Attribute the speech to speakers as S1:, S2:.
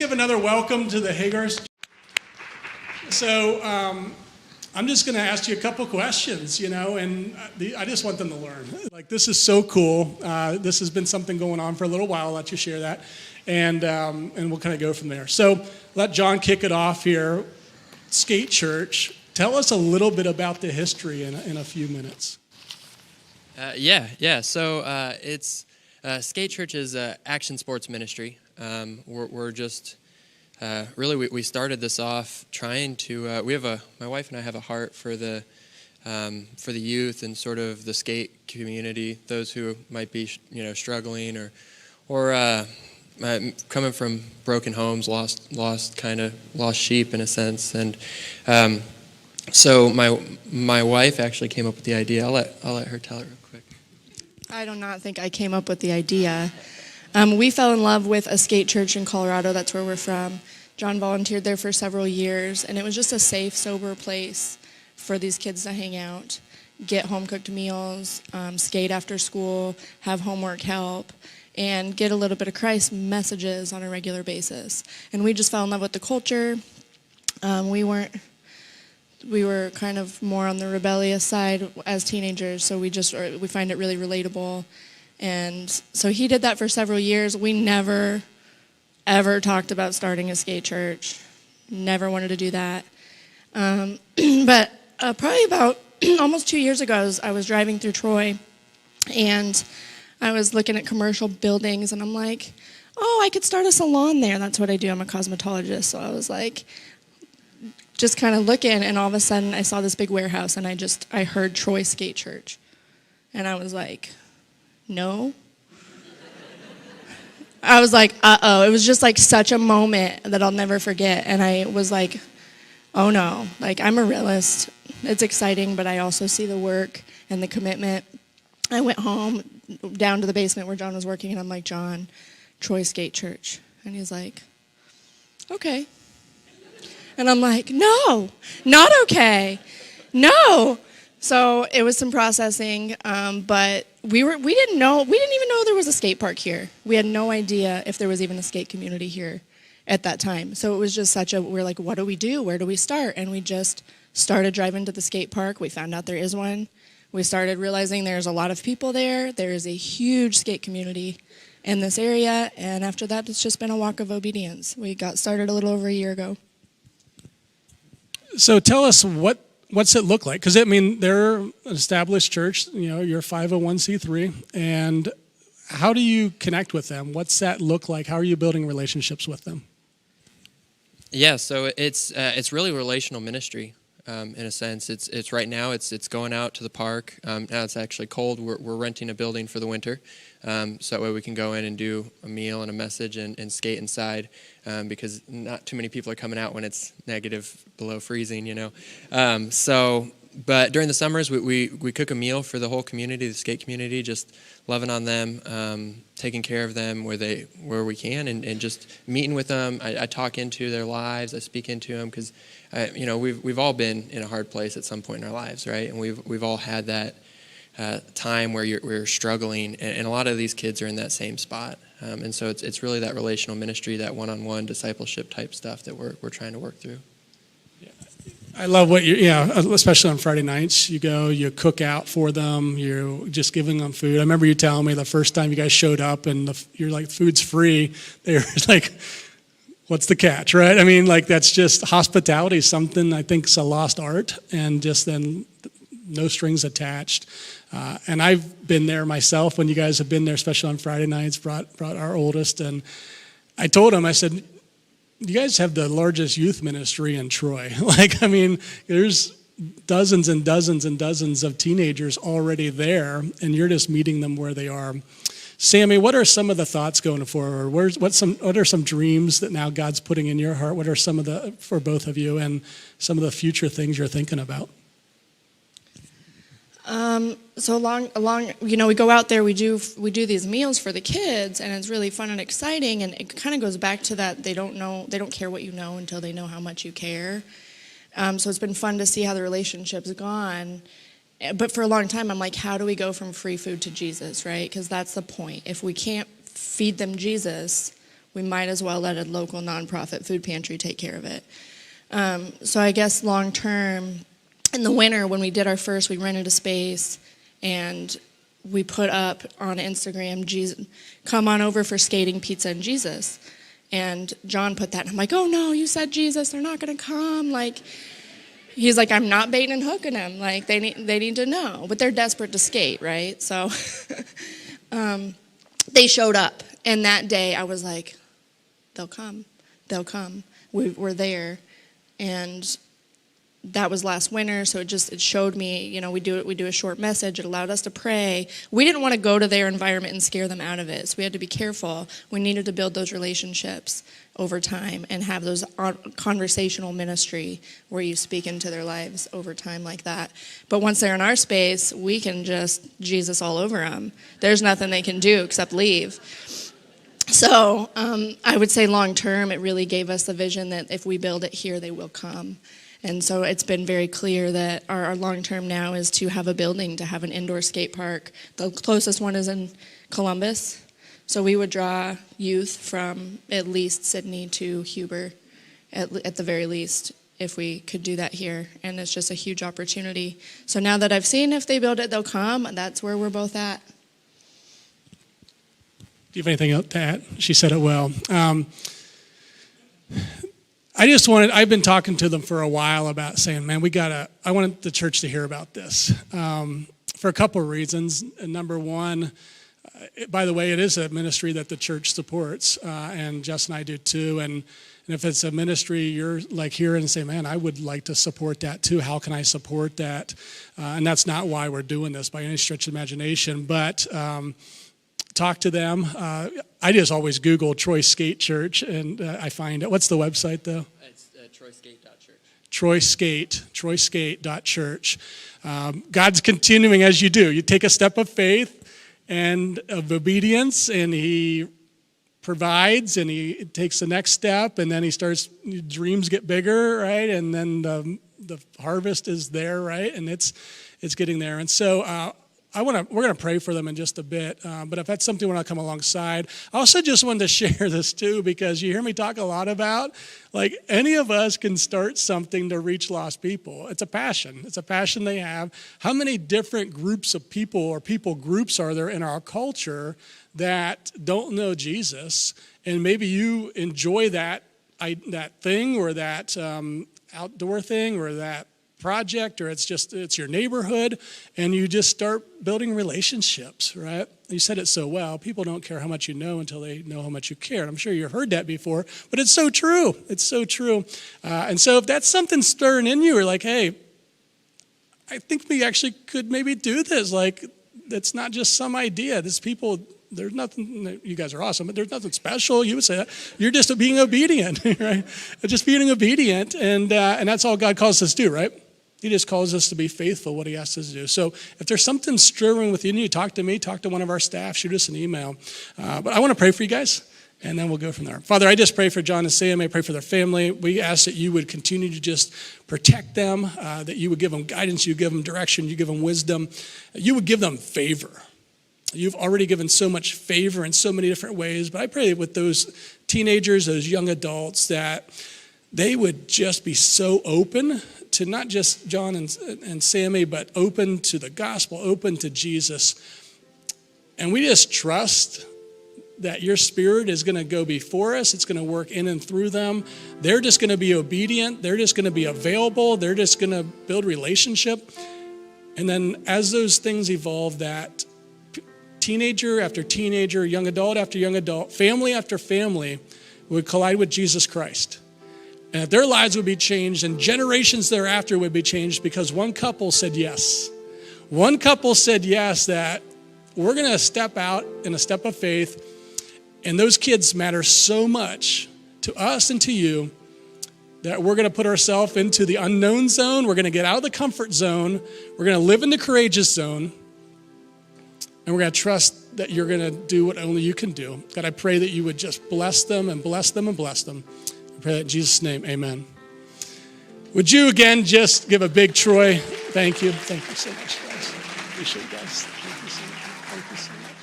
S1: Give another welcome to the Hagars. So I'm just going to ask you a couple questions, and I just want them to learn. Like, this is so cool. This has been something going on for a little while. I'll let you share that, and we'll kind of go from there. So let Jon kick it off here. Skate Church. Tell us a little bit about the history in a few minutes.
S2: So it's Skate Church is action sports ministry. We're just really we started this off trying to. My wife and I have a heart for the youth and sort of the skate community, those who might be struggling or coming from broken homes, lost sheep in a sense, and so my wife actually came up with the idea. I'll let her tell it real quick.
S3: I do not think I came up with the idea. We fell in love with a skate church in Colorado. That's where we're from. Jon volunteered there for several years, and it was just a safe, sober place for these kids to hang out, get home-cooked meals, skate after school, have homework help, and get a little bit of Christ messages on a regular basis. And we just fell in love with the culture. We were kind of more on the rebellious side as teenagers, so we find it really relatable. And so he did that for several years. We never, ever talked about starting a skate church. Never wanted to do that. But probably about almost 2 years ago, I was driving through Troy, and I was looking at commercial buildings, and I'm like, oh, I could start a salon there. That's what I do. I'm a cosmetologist. So I was like, just kind of looking, and all of a sudden I saw this big warehouse, and I heard Troy Skate Church. And I was like, no. I was like, uh-oh. It was just like such a moment that I'll never forget. And I was like, oh no. Like, I'm a realist. It's exciting, but I also see the work and the commitment. I went home, down to the basement where Jon was working, and I'm like, Jon, Troy Skate Church. And he's like, okay. And I'm like, no, not okay. No. So it was some processing, but we didn't even know there was a skate park here. We had no idea if there was even a skate community here at that time. So it was just we're like, what do we do? Where do we start? And we just started driving to the skate park. We found out there is one. We started realizing there's a lot of people there. There is a huge skate community in this area. And after that, it's just been a walk of obedience. We got started a little over a year ago.
S1: So tell us what's it look like? Because they're an established church. You're 501c3, and how do you connect with them? What's that look like? How are you building relationships with them?
S2: Yeah, so it's really relational ministry in a sense. It's right now it's going out to the park. Now it's actually cold. We're renting a building for the winter, so that way we can go in and do a meal and a message and skate inside. Because not too many people are coming out when it's negative below freezing, But during the summers, we cook a meal for the whole community, the skate community, just loving on them, taking care of them where we can, and just meeting with them. I talk into their lives, I speak into them, because we've all been in a hard place at some point in our lives, right? And we've all had that time where we're struggling, and a lot of these kids are in that same spot. And so it's really that relational ministry, that one-on-one discipleship type stuff that we're trying to work through.
S1: Yeah. I love what especially on Friday nights, you cook out for them, you're just giving them food. I remember you telling me the first time you guys showed up and you're like, food's free. They were like, what's the catch, right? That's just hospitality, something I think is a lost art, and just then no strings attached. And I've been there myself when you guys have been there, especially on Friday nights, brought our oldest. And I told him, I said, you guys have the largest youth ministry in Troy. There's dozens and dozens and dozens of teenagers already there, and you're just meeting them where they are. Sami, what are some of the thoughts going forward? What are some dreams that now God's putting in your heart? What are some of for both of you, and some of the future things you're thinking about?
S3: So along, we go out there, we do these meals for the kids, and it's really fun and exciting, and it kind of goes back to that they don't care what you know until they know how much you care. So it's been fun to see how the relationship's gone. But for a long time, I'm like, how do we go from free food to Jesus, right? Because that's the point. If we can't feed them Jesus, we might as well let a local nonprofit food pantry take care of it. So I guess long term, in the winter when we did our first, we rented a space and we put up on Instagram, Jesus, come on over for skating, pizza, and Jesus. And Jon put that, and I'm like, oh no, you said Jesus, they're not gonna come. Like, he's like, I'm not baiting and hooking them. Like, they need to know, but they're desperate to skate, right? So they showed up, and that day I was like, they'll come. We're there, and that was last winter, so it showed me, we do a short message. It allowed us to pray. We didn't want to go to their environment and scare them out of it, so we had to be careful. We needed to build those relationships over time and have those conversational ministry where you speak into their lives over time like that. But once they're in our space, we can just Jesus all over them. There's nothing they can do except leave. So I would say long term, it really gave us the vision that if we build it here, they will come. And so it's been very clear that our long term now is to have a building, to have an indoor skate park. The closest one is in Columbus. So we would draw youth from at least Sydney to Huber, at the very least, if we could do that here. And it's just a huge opportunity. So now that I've seen if they build it, they'll come. That's where we're both at.
S1: Do you have anything else to add? She said it well. I've been talking to them for a while about saying, man, I want the church to hear about this for a couple of reasons. And number one, by the way, it is a ministry that the church supports, and Jess and I do too. And if it's a ministry you're like here and say, man, I would like to support that too. How can I support that? And that's not why we're doing this by any stretch of imagination, but talk to them. I just always Google Troy Skate Church, and I find it. What's the website, though?
S2: It's troyskate.church.
S1: Troyskate.church. God's continuing as you do. You take a step of faith and of obedience, and He provides, and He takes the next step, and then dreams get bigger, right? And then the harvest is there, right? And it's getting there. And so we're going to pray for them in just a bit, but if that's something we want to come alongside. I also just wanted to share this too, because you hear me talk a lot about, like, any of us can start something to reach lost people. It's a passion. It's a passion they have. How many different groups of people or people groups are there in our culture that don't know Jesus? And maybe you enjoy that thing or that outdoor thing or that project, or it's your neighborhood, and you just start building relationships, right? You said it so well. People don't care how much you know until they know how much you care. And I'm sure you've heard that before, but it's so true. It's so true. And so if that's something stirring in you, or like, hey, I think we actually could maybe do this. Like, it's not just some idea. There's people. There's nothing, you guys are awesome, but there's nothing special. You would say that. You're just being obedient, right? Just being obedient, and that's all God calls us to do, right? He just calls us to be faithful, what He asks us to do. So if there's something stirring within you, talk to me, talk to one of our staff, shoot us an email. But I want to pray for you guys, and then we'll go from there. Father, I just pray for Jon and Sami. I pray for their family. We ask that you would continue to just protect them, that you would give them guidance, you give them direction, you give them wisdom, you would give them favor. You've already given so much favor in so many different ways, but I pray with those teenagers, those young adults, that they would just be so open to not just Jon and Sami, but open to the gospel, open to Jesus. And we just trust that your Spirit is going to go before us. It's going to work in and through them. They're just going to be obedient. They're just going to be available. They're just going to build relationship. And then as those things evolve, that teenager after teenager, young adult after young adult, family after family would collide with Jesus Christ. And that their lives would be changed, and generations thereafter would be changed because one couple said yes. One couple said yes, that we're going to step out in a step of faith, and those kids matter so much to us and to you that we're going to put ourselves into the unknown zone. We're going to get out of the comfort zone. We're going to live in the courageous zone. And we're going to trust that you're going to do what only you can do. God, I pray that you would just bless them and bless them and bless them. I pray that in Jesus' name, amen. Would you again just give a big Troy thank you? Thank you so much, guys. Appreciate you guys. Thank you so much. Thank you so much.